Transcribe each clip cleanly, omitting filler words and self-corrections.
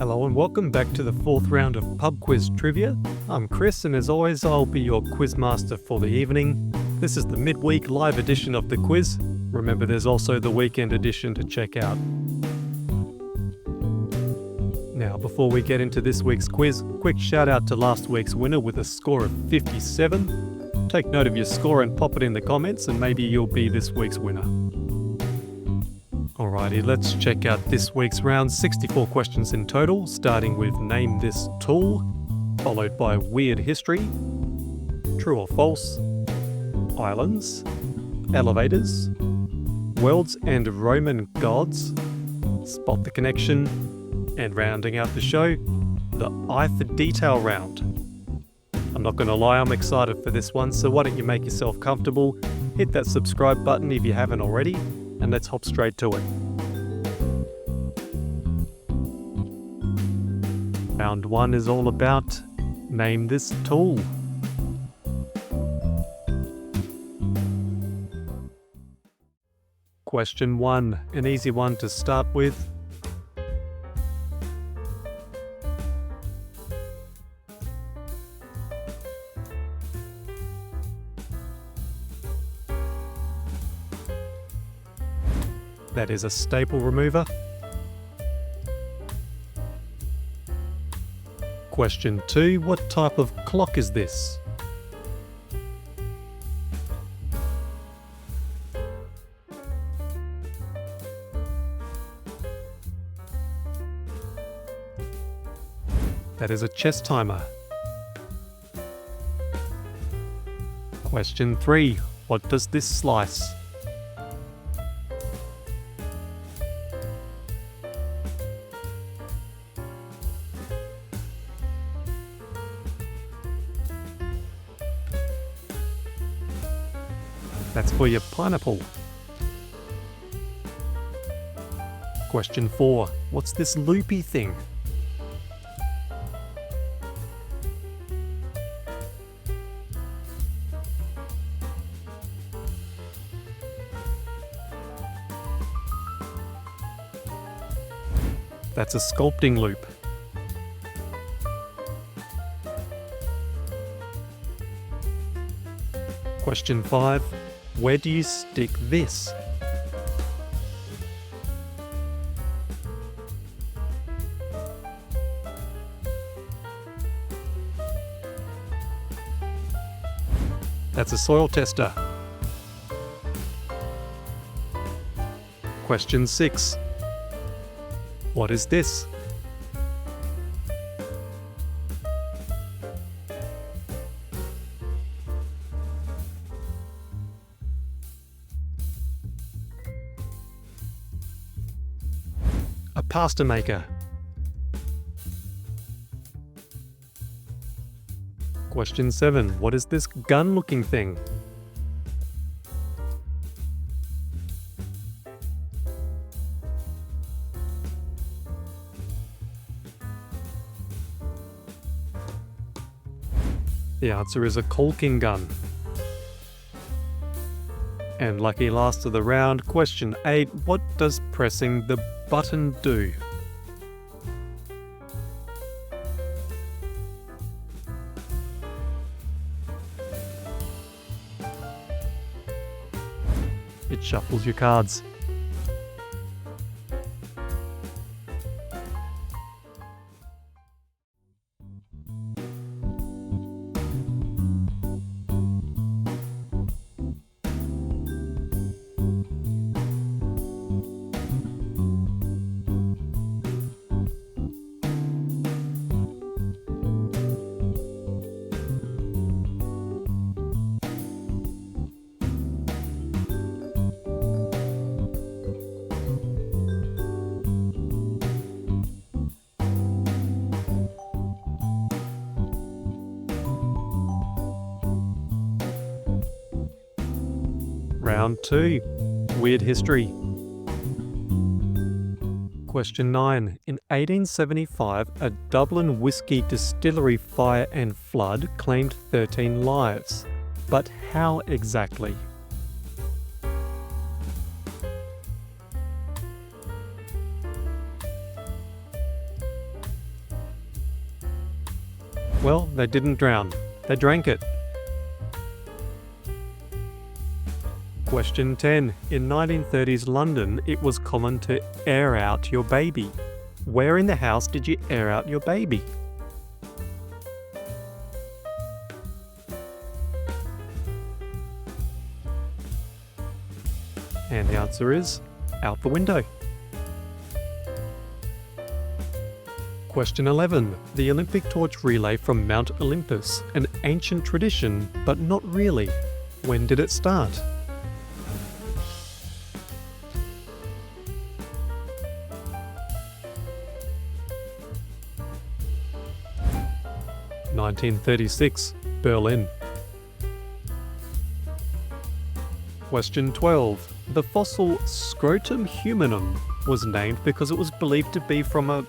Hello and welcome back to the fourth round of Pub Quiz Trivia. I'm Chris, and as always I'll be your quizmaster for the evening. This is the midweek live edition of the quiz. Remember, there's also the weekend edition to check out. Now, before we get into this week's quiz, quick shout out to last week's winner with a score of 57. Take note of your score and pop it in the comments, and maybe you'll be this week's winner. Alrighty, let's check out this week's round. 64 questions in total, starting with Name This Tool, followed by Weird History, True or False, Islands, Elevators, Worlds and Roman Gods, Spot the Connection, and rounding out the show, the Eye for Detail round. I'm not going to lie, I'm excited for this one, so why don't you make yourself comfortable, hit that subscribe button if you haven't already, and let's hop straight to it. Round 1 is all about Name This Tool. Question 1, an easy one to start with. That is a staple remover. Question 2, what type of clock is this? That is a chess timer. Question 3, what does this slice? That's for your pineapple. Question 4. What's this loopy thing? That's a sculpting loop. Question 5. Where do you stick this? That's a soil tester. Question 6. What is this? A pasta maker. Question 7. What is this gun-looking thing? The answer is a caulking gun. And lucky last of the round, question 8. What does pressing the button do? It shuffles your cards. Round 2, Weird History. Question 9. In 1875, a Dublin whiskey distillery fire and flood claimed 13 lives. But how exactly? Well, they didn't drown. They drank it. Question 10. In 1930s London, it was common to air out your baby. Where in the house did you air out your baby? And the answer is out the window. Question 11. The Olympic torch relay from Mount Olympus, an ancient tradition, but not really. When did it start? (1936), Berlin. Question 12. The fossil Scrotum humanum was named because it was believed to be from a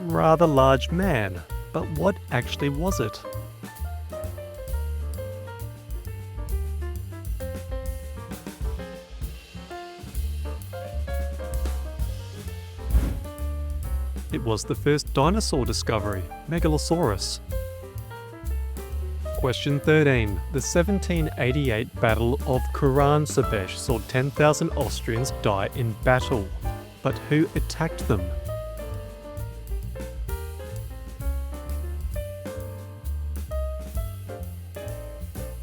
rather large man. But what actually was it? It was the first dinosaur discovery, Megalosaurus. Question 13. The 1788 Battle of Kuransebesh saw 10,000 Austrians die in battle. But who attacked them?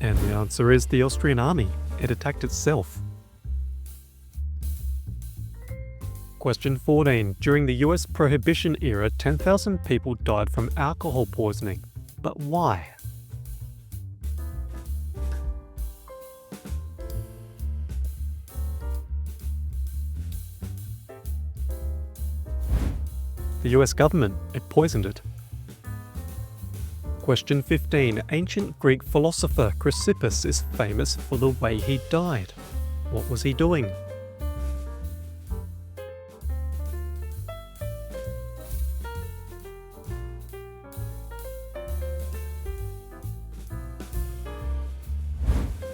And the answer is the Austrian army. It attacked itself. Question 14. During the US Prohibition era, 10,000 people died from alcohol poisoning. But why? The US government, it poisoned it. Question 15. Ancient Greek philosopher Chrysippus is famous for the way he died. What was he doing?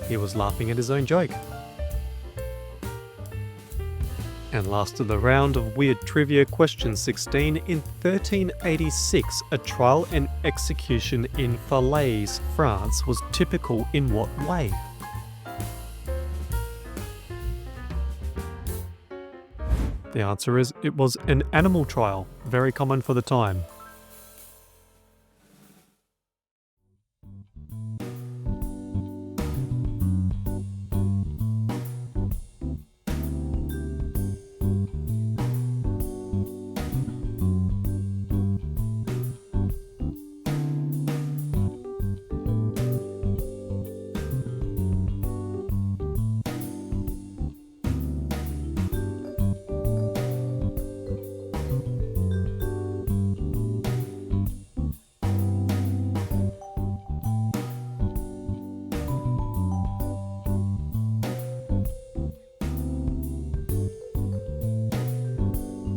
He was laughing at his own joke. And last of the round of weird trivia, question 16. In 1386, a trial and execution in Falaise, France was typical in what way? The answer is it was an animal trial, very common for the time.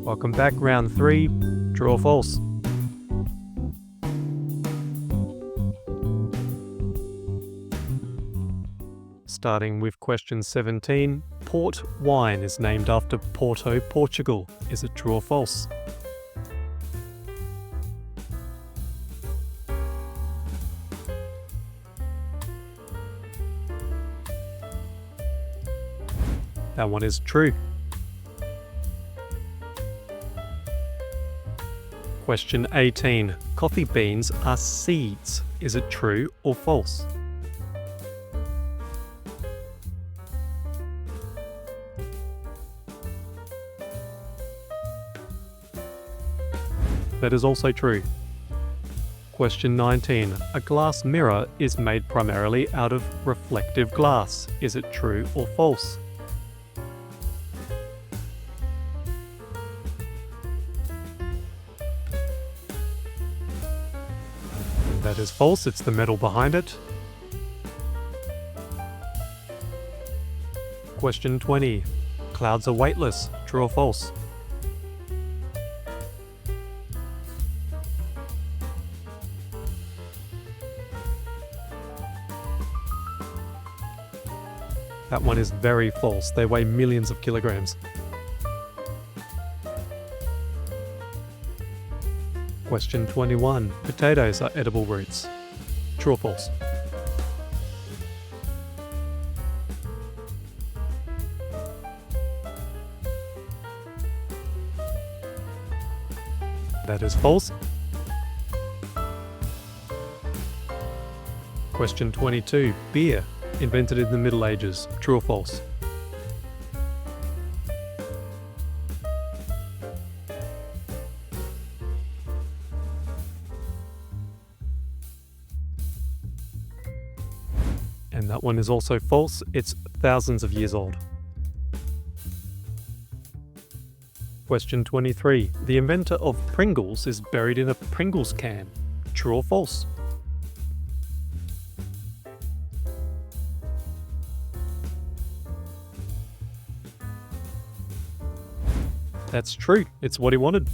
Welcome back, round 3, true or false. Starting with question 17, port wine is named after Porto, Portugal. Is it true or false? That one is true. Question 18. Coffee beans are seeds. Is it true or false? That is also true. Question 19. A glass mirror is made primarily out of reflective glass. Is it true or false? That is false, it's the metal behind it. Question 20. Clouds are weightless. True or false? That one is very false. They weigh millions of kilograms. Question 21. Potatoes are edible roots. True or false? That is false. Question 22. Beer, invented in the Middle Ages. True or false? And that one is also false. It's thousands of years old. Question 23. The inventor of Pringles is buried in a Pringles can. True or false? That's true. It's what he wanted.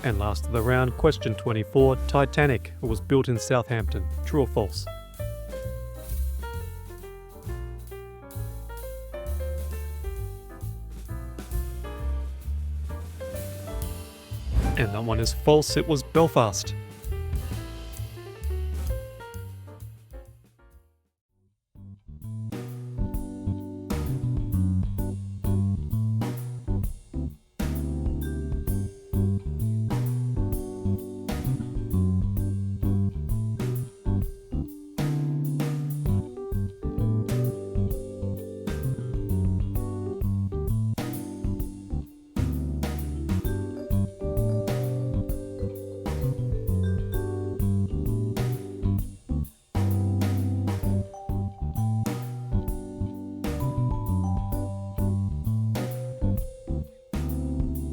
And last of the round, question 24. Titanic was built in Southampton. True or false? And that one is false. It was Belfast.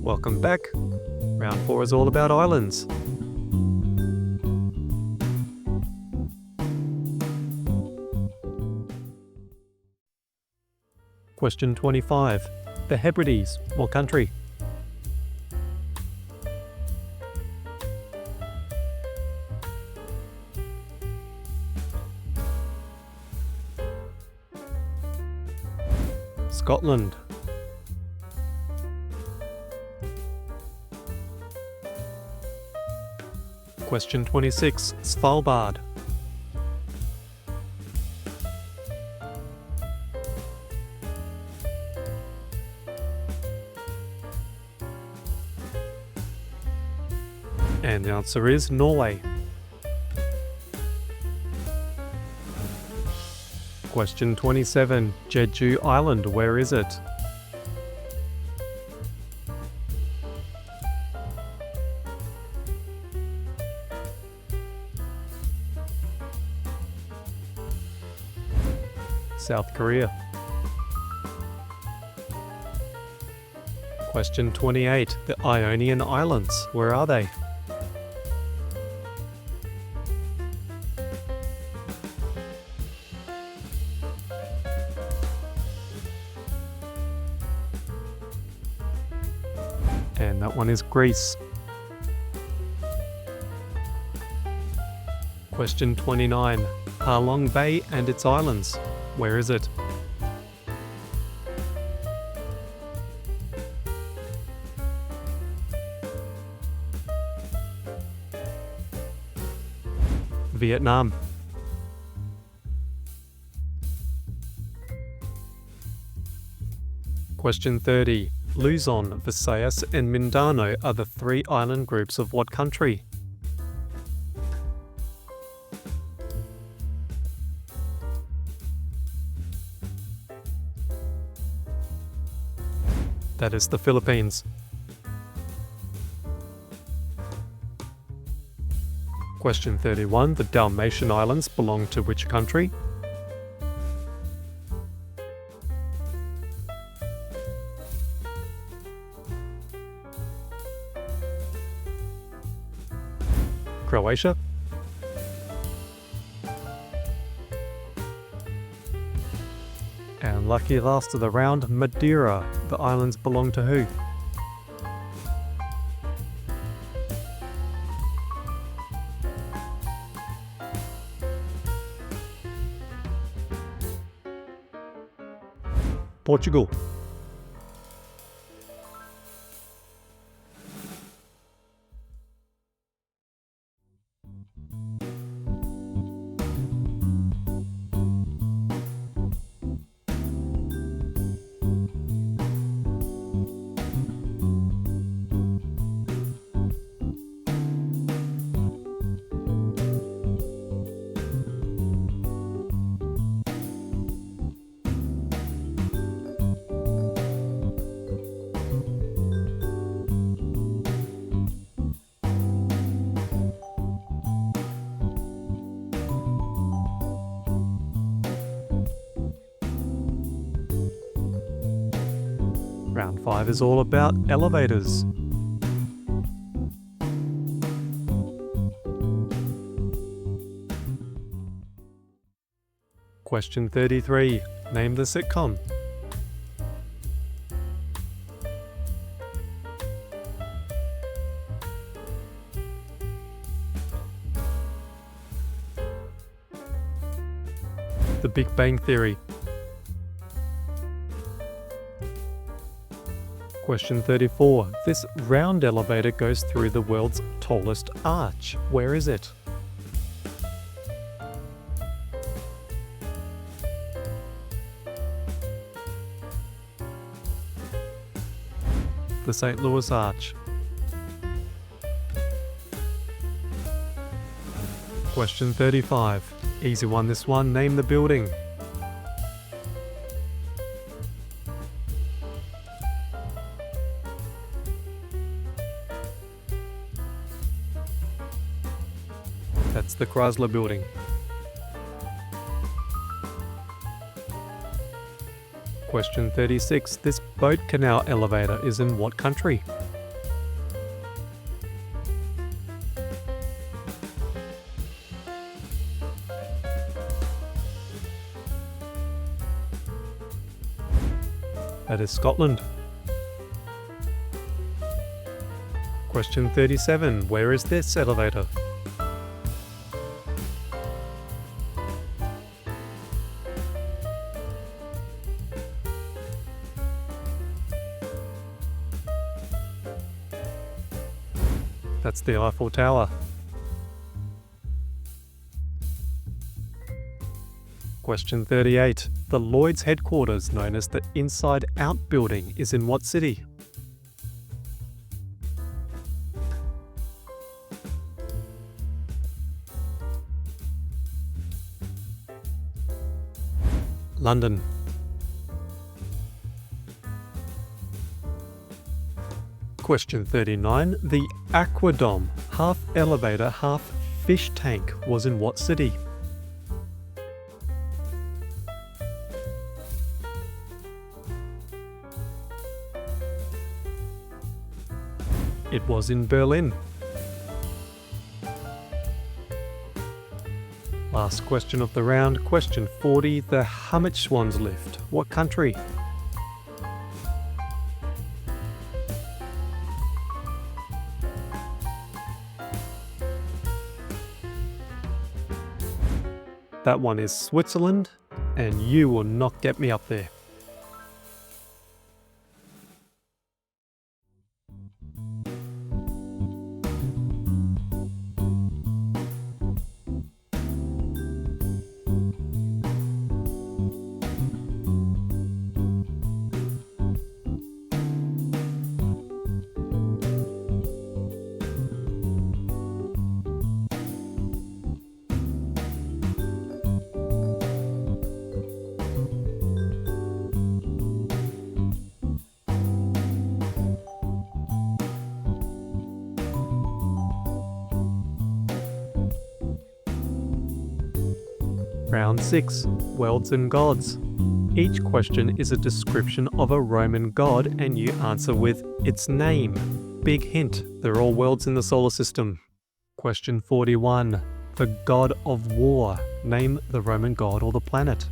Welcome back. Round 4 is all about islands. Question 25. The Hebrides, what country? Scotland. Question 26. Svalbard. And the answer is Norway. Question 27. Jeju Island, where is it? South Korea. Question 28. The Ionian Islands, where are they? And that one is Greece. Question 29. Halong Bay and its islands, where is it? Vietnam. Question 30. Luzon, Visayas and Mindanao are the 3 island groups of what country? That is the Philippines. Question 31. The Dalmatian Islands belong to which country? Croatia. And lucky last of the round, Madeira. The islands belong to who? Portugal. Round 5 is all about elevators. Question 33. Name the sitcom. The Big Bang Theory. Question 34. This round elevator goes through the world's tallest arch. Where is it? The St. Louis Arch. Question 35. Easy one this one, name the building. That's the Chrysler Building. Question 36. This boat canal elevator is in what country? That is Scotland. Question 37. Where is this elevator? That's the Eiffel Tower. Question 38. The Lloyd's headquarters, known as the Inside Out Building, is in what city? London. Question 39. The Aquadome, half elevator, half fish tank, was in what city? It was in Berlin. Last question of the round, question 40. The Hammerschwanz lift, what country? That one is Switzerland, and you will not get me up there. Round 6. Worlds and Gods. Each question is a description of a Roman god and you answer with its name. Big hint, they're all worlds in the solar system. Question 41. The god of war. Name the Roman god or the planet.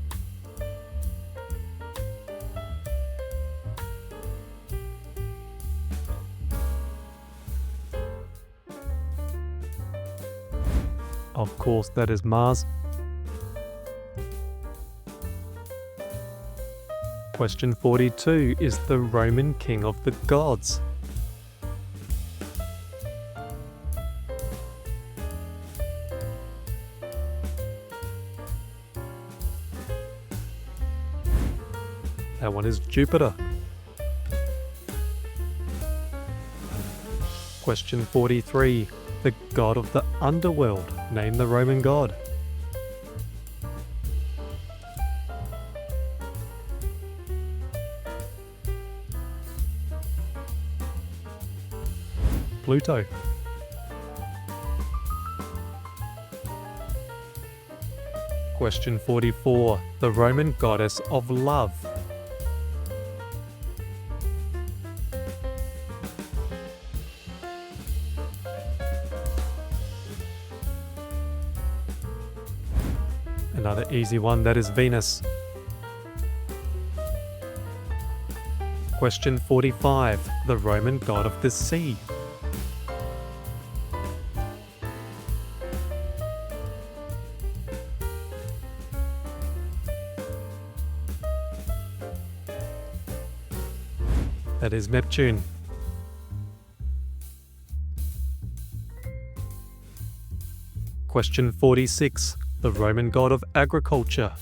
Of course, that is Mars. Question 42 is the Roman king of the gods. That one is Jupiter. Question 43. The god of the underworld. Name the Roman god. Pluto. Question 44. The Roman goddess of love. Another easy one, that is Venus. Question 45. The Roman god of the sea. That is Neptune. Question 46. The Roman god of agriculture.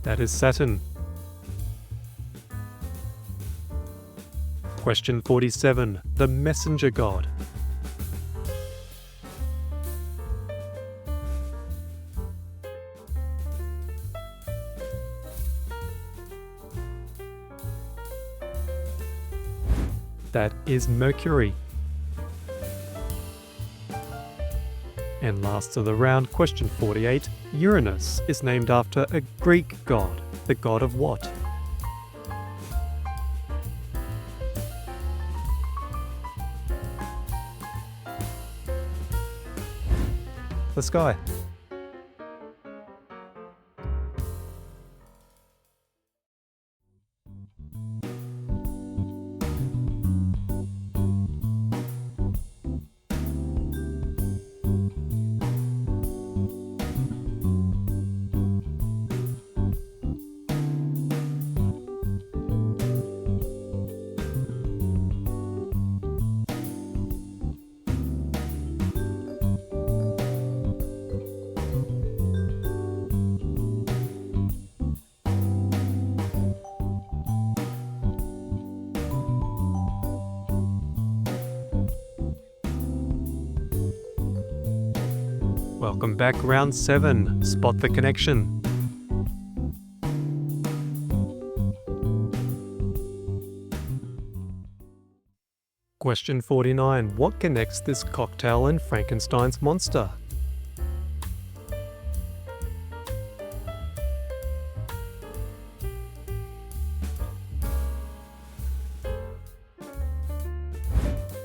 That is Saturn. Question 47. The messenger god. That is Mercury. And last of the round, question 48. Uranus is named after a Greek god. The god of what? The sky. Welcome back, round 7. Spot the connection. Question 49. What connects this cocktail and Frankenstein's monster?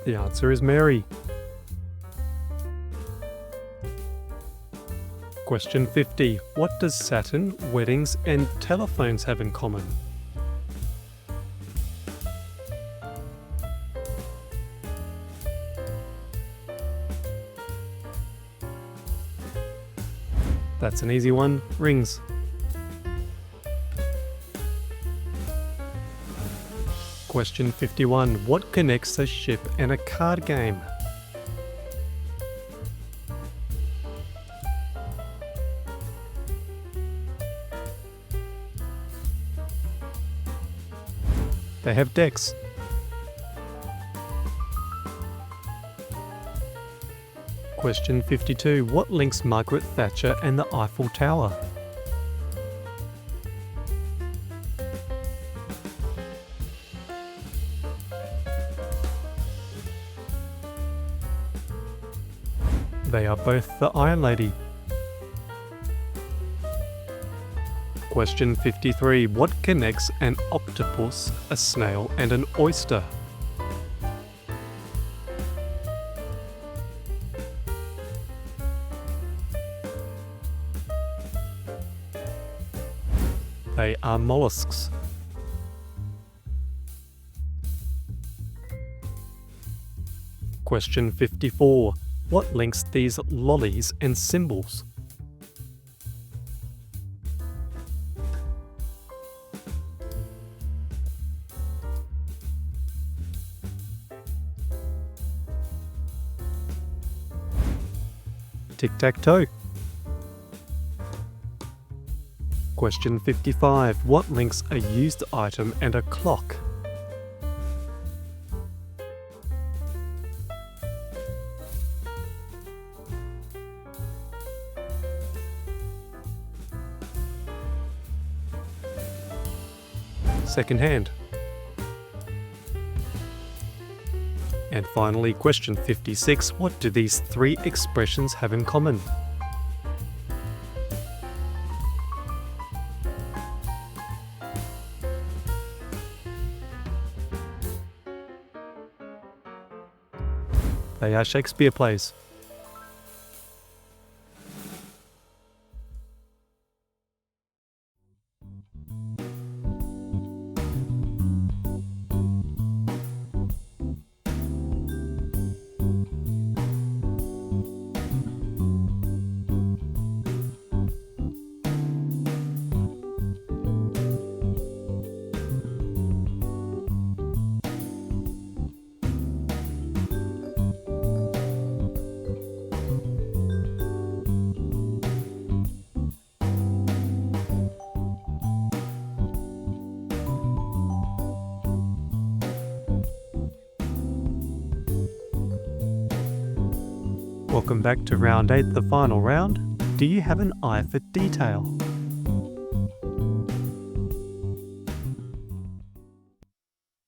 The answer is Mary. Question 50. What does Saturn, weddings, and telephones have in common? That's an easy one. Rings. Question 51. What connects a ship and a card game? They have decks. Question 52. What links Margaret Thatcher and the Eiffel Tower? They are both the Iron Lady. Question 53. What connects an octopus, a snail, and an oyster? They are mollusks. Question 54. What links these lollies and symbols? Tic-tac-toe. Question 55. What links a used item and a clock? Second hand. And finally, question 56. What do these three expressions have in common? Say our Shakespeare plays. Welcome back to round 8, the final round. Do you have an eye for detail?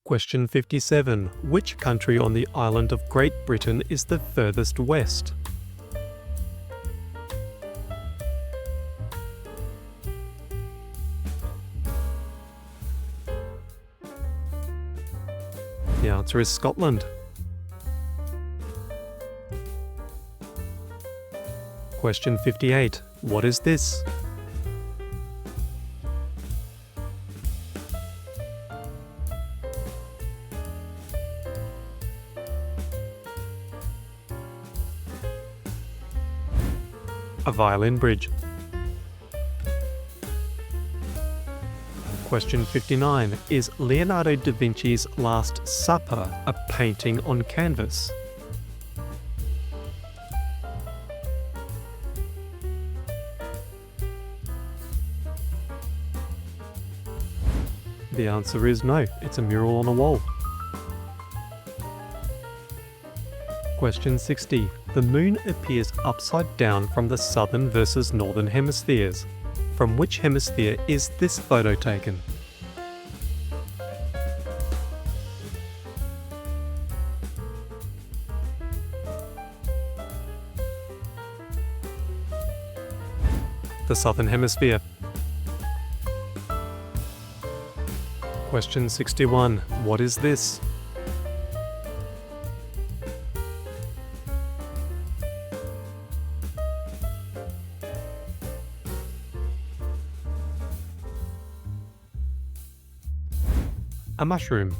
Question 57. Which country on the island of Great Britain is the furthest west? The answer is Scotland. Question 58. What is this? A violin bridge. Question 59. Is Leonardo da Vinci's Last Supper a painting on canvas? The answer is no, it's a mural on a wall. Question 60. The moon appears upside down from the southern versus northern hemispheres. From which hemisphere is this photo taken? The southern hemisphere. Question 61. What is this? A mushroom.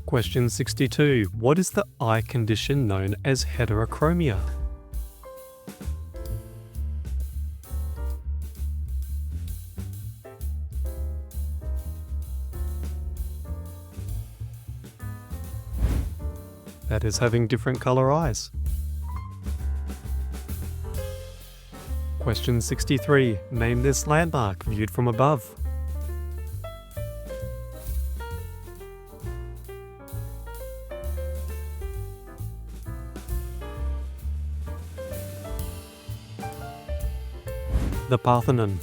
Question 62. What is the eye condition known as heterochromia? That is having different colour eyes. Question 63. Name this landmark viewed from above. The Parthenon.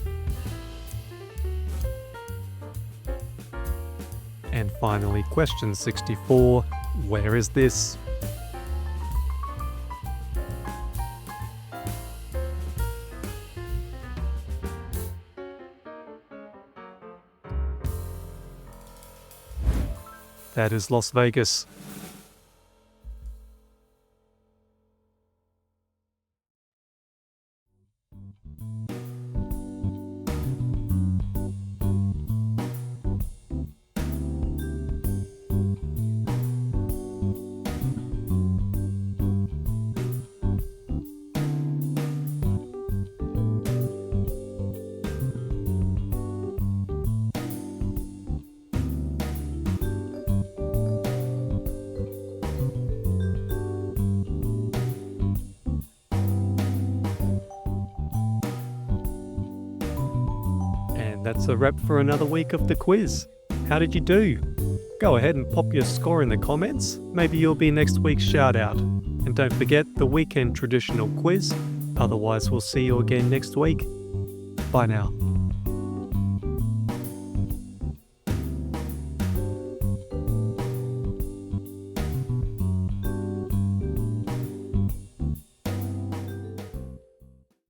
And finally, question 64. Where is this? That is Las Vegas. That's a wrap for another week of the quiz. How did you do? Go ahead and pop your score in the comments. Maybe you'll be next week's shout out. And don't forget the weekend traditional quiz. Otherwise, we'll see you again next week. Bye now.